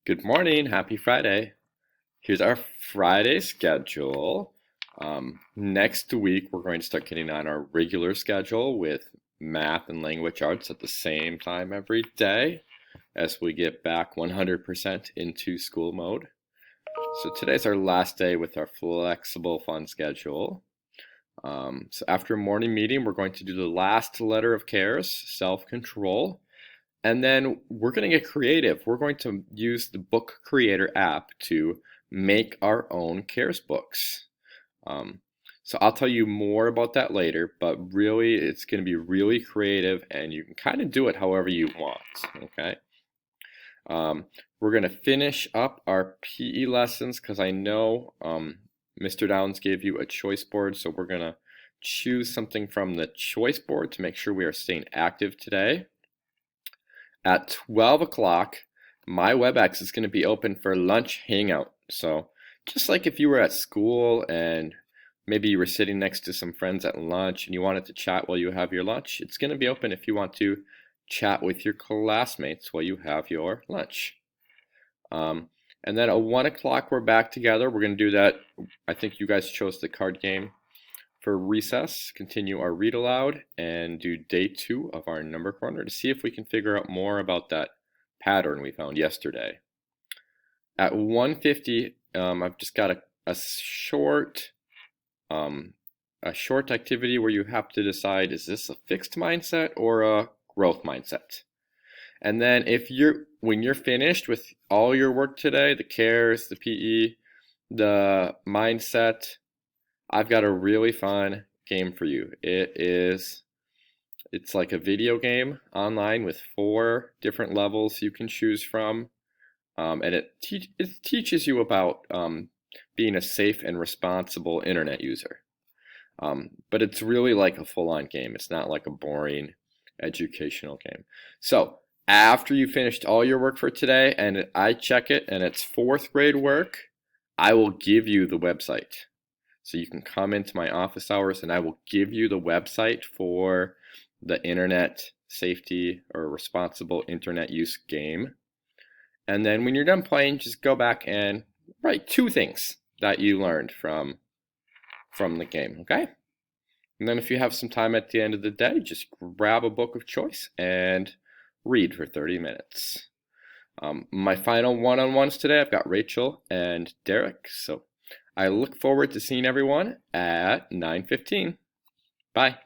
Good morning, happy Friday. Here's our Friday schedule. Next week, we're going to start getting on our regular schedule with math and language arts at the same time every day as we get back 100% into school mode. So today's our last day with our flexible fun schedule. So after a morning meeting, we're going to do the last letter of CARES, self-control. And then we're going to get creative. We're going to use the Book Creator app to make our own CARES books. So I'll tell you more about that later, but really it's going to be really creative and you can kind of do it however you want, okay? We're going to finish up our PE lessons because I know Mr. Downs gave you a choice board, so we're going to choose something from the choice board to make sure we are staying active today. At 12 o'clock, my WebEx is going to be open for lunch hangout. So just like if you were at school and maybe you were sitting next to some friends at lunch and you wanted to chat while you have your lunch, it's going to be open if you want to chat with your classmates while you have your lunch. And then at 1 o'clock, we're back together. We're going to do that. I think you guys chose the card game for recess, continue our read aloud, and do day 2 of our number corner to see if we can figure out more about that pattern we found yesterday. At 1:50, I've just got a short activity where you have to decide, is this a fixed mindset or a growth mindset? And then when you're finished with all your work today, the CARES, the PE, the mindset, I've got a really fun game for you. It's like a video game online with 4 different levels you can choose from. And it teaches you about being a safe and responsible internet user. But it's really like a full-on game. It's not like a boring educational game. So after you finished all your work for today and I check it and it's 4th grade work, I will give you the website. So you can come into my office hours and I will give you the website for the internet safety or responsible internet use game. And then when you're done playing, just go back and write 2 things that you learned from the game, okay? And then if you have some time at the end of the day, just grab a book of choice and read for 30 minutes. My final one-on-ones today, I've got Rachel and Derek. So I look forward to seeing everyone at 9:15. Bye.